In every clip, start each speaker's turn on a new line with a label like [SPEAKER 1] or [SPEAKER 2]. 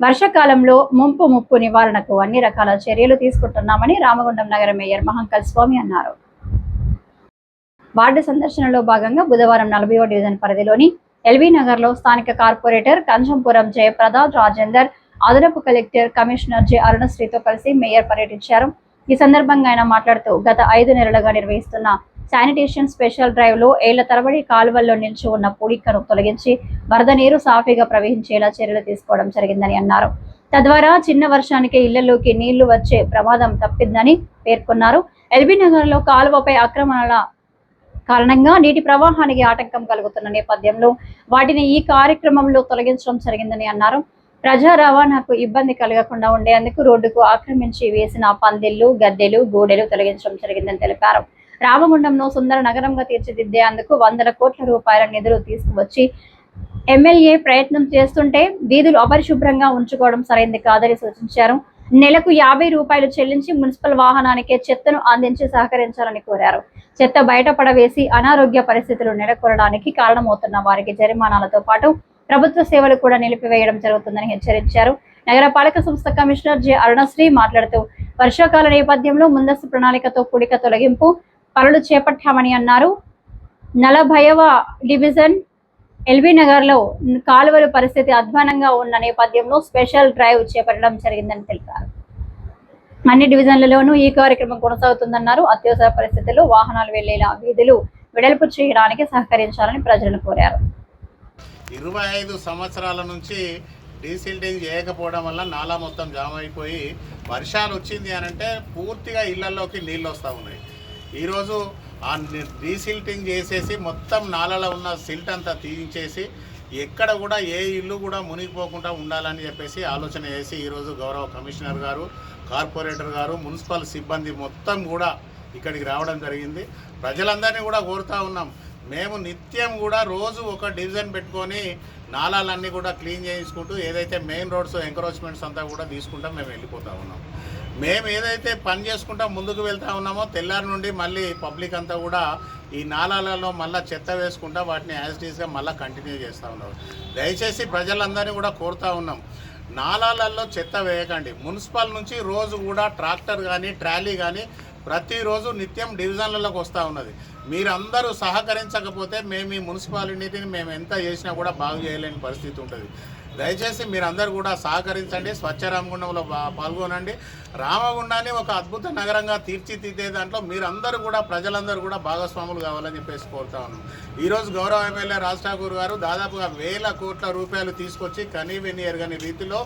[SPEAKER 1] వర్షాకాలంలో ముప్పు నివారణకు అన్ని రకాల చర్యలు తీసుకుంటున్నామని రామగుండం నగర మేయర్ మహంకల్ స్వామి అన్నారు. వార్డు సందర్శనలో భాగంగా బుధవారం 40వ డివిజన్ పరిధిలోని ఎల్బీ నగర్ లో స్థానిక కార్పొరేటర్ కంచంపురం జయప్రద రాజేందర్, అదనపు కలెక్టర్ కమిషనర్ జె అరుణశ్రీతో కలిసి మేయర్ పర్యటించారు. ఈ సందర్భంగా ఆయన మాట్లాడుతూ గత 5 నెలలుగా నిర్వహిస్తున్న శానిటేషన్ స్పెషల్ డ్రైవ్ లో ఏళ్ల తరబడి కాలువల్లో నిలిచి ఉన్న పూడికను తొలగించి వరద నీరు సాఫీగా ప్రవహించేలా చర్యలు తీసుకోవడం జరిగిందని అన్నారు. తద్వారా చిన్న వర్షానికి ఇళ్లలోకి నీళ్లు వచ్చే ప్రమాదం తప్పిందని పేర్కొన్నారు. ఎల్బీ నగర్ లో కాలువపై ఆక్రమణల కారణంగా నీటి ప్రవాహానికి ఆటంకం కలుగుతున్న నేపథ్యంలో వాటిని ఈ కార్యక్రమంలో తొలగించడం జరిగిందని అన్నారు. ప్రజా రవాణాకు ఇబ్బంది కలగకుండా ఉండేందుకు రోడ్డుకు ఆక్రమించి వేసిన పందిళ్లు, గద్దెలు, గోడెలు తొలగించడం జరిగిందని తెలిపారు. రామగుండంను సుందర నగరంగా తీర్చిదిద్దేందుకు 100 కోట్ల రూపాయల నిధులు తీసుకువచ్చి ఎమ్మెల్యే ప్రయత్నం చేస్తుంటే వీధులు అపరిశుభ్రంగా ఉంచుకోవడం సరైంది కాదని సూచించారు. నెలకు 50 రూపాయలు చెల్లించి మున్సిపల్ వాహనానికే చెత్తను అందించి సహకరించాలని కోరారు. చెత్త బయట పడవేసి అనారోగ్య పరిస్థితులు నెలకొనడానికి కారణమవుతున్న వారికి జరిమానాలతో పాటు ప్రభుత్వ సేవలు కూడా నిలిపివేయడం జరుగుతుందని హెచ్చరించారు. నగరపాలక సంస్థ కమిషనర్ జె అరుణశ్రీ మాట్లాడుతూ వర్షాకాల నేపథ్యంలో ముందస్తు ప్రణాళికతో పూడిక తొలగింపు పనులు చేపట్టామని అన్నారు. 40వ డివిజన్ ఎల్బీ నగర్ లో కాలువల పరిస్థితి అధ్వానంగా ఉన్న నేపథ్యంలో స్పెషల్ డ్రైవ్ చేపట్టడం జరిగిందని తెలిపారు. అన్ని డివిజన్లలోనూ ఈ కార్యక్రమం కొనసాగుతుందన్నారు. అత్యవసర పరిస్థితుల్లో వాహనాలు వెళ్లేలా వీధులు వెడల్పు చేయడానికి సహకరించాలని ప్రజలను కోరారు.
[SPEAKER 2] 25 సంవత్సరాల నుంచి డీసిల్టింగ్ చేయకపోవడం వల్ల నాలా మొత్తం జామ్ అయిపోయి వర్షాలు వచ్చింది అని అంటే పూర్తిగా ఇళ్లలోకి నీళ్ళు వస్తూ ఉన్నాయి. ఈరోజు ఆ డీసిల్టింగ్ చేసేసి మొత్తం నాలలో ఉన్న సిల్ట్ అంతా తీయించేసి ఎక్కడ కూడా ఏ ఇల్లు కూడా మునిగిపోకుండా ఉండాలని చెప్పేసి ఆలోచన చేసి ఈరోజు గౌరవ కమిషనర్ గారు, కార్పొరేటర్ గారు, మున్సిపల్ సిబ్బంది మొత్తం కూడా ఇక్కడికి రావడం జరిగింది. ప్రజలందరినీ కూడా కోరుతూ ఉన్నాం, మేము నిత్యం కూడా రోజు ఒక డివిజన్ పెట్టుకొని నాలాలన్నీ కూడా క్లీన్ చేయించుకుంటూ ఏదైతే మెయిన్ రోడ్స్ ఎంక్రోచ్మెంట్స్ అంతా కూడా తీసుకుంటాం మేము వెళ్ళిపోతూ ఉన్నాం. మేము ఏదైతే పని చేసుకుంటా ముందుకు వెళ్తూ ఉన్నామో తెల్లారి నుండి మళ్ళీ పబ్లిక్ అంతా కూడా ఈ నాలాలలో మళ్ళీ చెత్త వేసుకుంటా వాటిని యాజ్ డీస్గా మళ్ళీ కంటిన్యూ చేస్తూ ఉన్నారు. దయచేసి ప్రజలందరినీ కూడా కోరుతూ ఉన్నాం, నాలాలలో చెత్త వేయకండి. మున్సిపల్ నుంచి రోజు కూడా ట్రాక్టర్ కానీ ట్రాలీ కానీ ప్రతిరోజు నిత్యం డివిజన్లలోకి వస్తూ ఉన్నది. మీరందరూ సహకరించకపోతే మేము ఈ మున్సిపాలిటీని మేము ఎంత చేసినా కూడా బాగు చేయలేని పరిస్థితి ఉంటుంది. దయచేసి మీరందరూ కూడా సహకరించండి, స్వచ్ఛ రామగుండంలో పాల్గొనండి. రామగుండాన్ని ఒక అద్భుత నగరంగా తీర్చిదిద్దే దాంట్లో మీరందరూ కూడా ప్రజలందరూ కూడా భాగస్వాములు కావాలని చెప్పేసి కోరుతా ఉన్నాం. ఈరోజు గౌరవ ఎమ్మెల్యే రాజ్ ఠాకూర్ గారు దాదాపుగా 1000 కోట్ల రూపాయలు తీసుకొచ్చి కనీవిని ఎరగని రీతిలో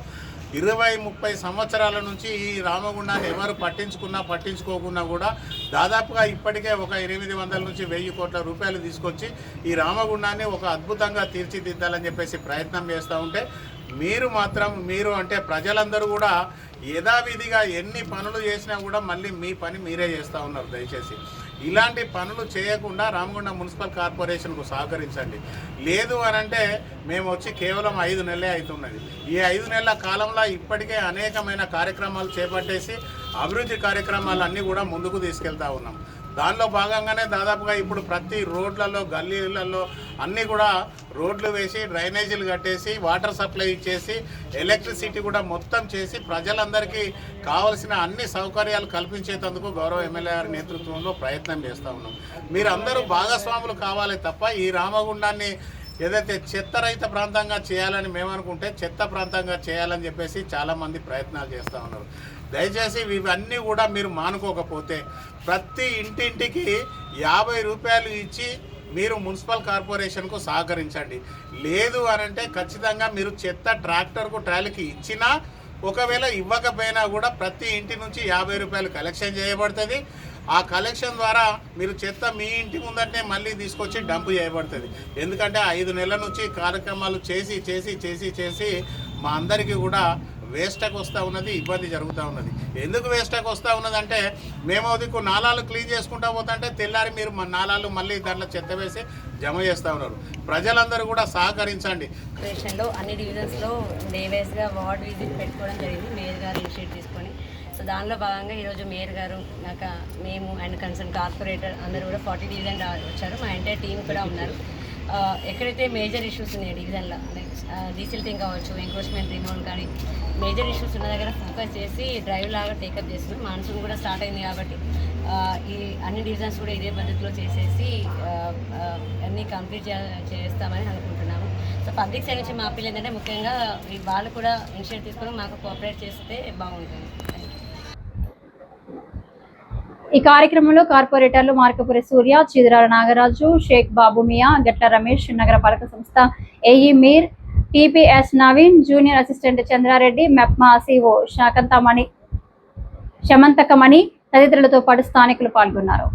[SPEAKER 2] 20-30 సంవత్సరాల నుంచి ఈ రామగుండాన్ని ఎవరు పట్టించుకోకున్నా కూడా దాదాపుగా ఇప్పటికే ఒక 800 నుంచి 1000 కోట్ల రూపాయలు తీసుకొచ్చి ఈ రామగుండాన్ని ఒక అద్భుతంగా తీర్చిదిద్దాలని చెప్పేసి ప్రయత్నం చేస్తూ ఉంటే మీరు అంటే ప్రజలందరూ కూడా యథావిధిగా ఎన్ని పనులు చేసినా కూడా మళ్ళీ మీ పని మీరే చేస్తూ ఉన్నారు. దయచేసి ఇలాంటి పనులు చేయకుండా రామగుండం మున్సిపల్ కార్పొరేషన్కు సహకరించండి. లేదు అనంటే మేము వచ్చి కేవలం 5 నెలలే అవుతున్నది. ఈ 5 నెలల కాలంలో ఇప్పటికే అనేకమైన కార్యక్రమాలు చేపట్టేసి అభివృద్ధి కార్యక్రమాలు అన్నీ కూడా ముందుకు తీసుకెళ్తా ఉన్నాం. దానిలో భాగంగానే దాదాపుగా ఇప్పుడు ప్రతి రోడ్లలో గల్లీలలో అన్నీ కూడా రోడ్లు వేసి డ్రైనేజీలు కట్టేసి వాటర్ సప్లై ఇచ్చేసి ఎలక్ట్రిసిటీ కూడా మొత్తం చేసి ప్రజలందరికీ కావలసిన అన్ని సౌకర్యాలు కల్పించేందుకు గౌరవ ఎమ్మెల్యే గారి నేతృత్వంలో ప్రయత్నం చేస్తూ ఉన్నాం. మీరందరూ భాగస్వాములు కావాలి తప్ప ఈ రామగుండాన్ని ఏదైతే చెత్తరహిత ప్రాంతంగా చేయాలని మేము అనుకుంటే చెత్త ప్రాంతంగా చేయాలని చెప్పేసి చాలామంది ప్రయత్నాలు చేస్తూ ఉన్నారు. దయచేసి ఇవన్నీ కూడా మీరు మానుకోకపోతే ప్రతి ఇంటింటికి 50 రూపాయలు ఇచ్చి మీరు మున్సిపల్ కార్పొరేషన్కు సహకరించండి. లేదు అనంటే ఖచ్చితంగా మీరు చెత్త ట్రాక్టర్కు ట్రాలీకి ఇచ్చినా ఒకవేళ ఇవ్వకపోయినా కూడా ప్రతి ఇంటి నుంచి 50 రూపాయలు కలెక్షన్ చేయబడుతుంది. ఆ కలెక్షన్ ద్వారా మీరు చెత్త మీ ఇంటి ముందంటే మళ్ళీ తీసుకొచ్చి డంప్ చేయబడుతుంది. ఎందుకంటే 5 నెలల నుంచి కార్యక్రమాలు చేసి మా అందరికీ కూడా వేస్ట్కి వస్తూ ఉన్నది, ఇబ్బంది జరుగుతూ ఉన్నది. ఎందుకు వేస్ట్కి వస్తూ ఉన్నది అంటే మేము దిక్కు నాలాలు క్లీన్ చేసుకుంటూ పోతుంటే తెల్లారి మీరు మా నాలాలు మళ్ళీ దాంట్లో చెత్త వేసి జమ చేస్తూ ఉన్నారు. ప్రజలందరూ కూడా సహకరించండి.
[SPEAKER 3] కార్పొరేషన్లో అన్ని డివిజన్స్లో డే వైజ్గా వార్డ్ విజిట్ పెట్టుకోవడం జరిగింది, మేయర్ గారు ఇనిషియేట్ తీసుకొని. సో దానిలో భాగంగా ఈరోజు మేయర్ గారు మేము అండ్ కన్సర్న్ కార్పొరేటర్ అందరూ కూడా 40 డివిజన్ వచ్చారు. మా ఎంటైర్ టీం కూడా ఉన్నారు. ఎక్కడైతే మేజర్ ఇష్యూస్ ఉన్నాయి డివిజన్లో అంటే డీసిల్టింగ్ కావచ్చు, ఎంక్రోచ్మెంట్ రిమూవల్ కానీ మేజర్ ఇష్యూస్ ఉన్న దగ్గర ఫోకస్ చేసి డ్రైవ్ లాగా టేకప్ చేస్తున్నాం. మాన్సూన్ కూడా స్టార్ట్ అయింది కాబట్టి ఈ అన్ని డివిజన్స్ కూడా ఇదే పద్ధతిలో చేసేసి అన్నీ కంప్లీట్ చేస్తామని అనుకుంటున్నాము. సో పబ్లిక్ సైడ్ నుంచి మా అప్పీల్ ఏంటంటే ముఖ్యంగా వాళ్ళు కూడా ఇనిషియేటివ్ తీసుకొని మాకు కోఆపరేట్ చేస్తే బాగుంటుంది.
[SPEAKER 1] ఈ కార్యక్రమంలో కార్పొరేటర్లు మార్కపురి సూర్య, చిదురాల నాగరాజు, షేక్ బాబు మియా, గట్ల రమేష్, నగరపాలక సంస్థ AE Mir, TPS Naveen, junior assistant Chandrareddy, MEPMA CO Shamanthakamani తదితరులతో పాటు స్థానికులు పాల్గొన్నారు.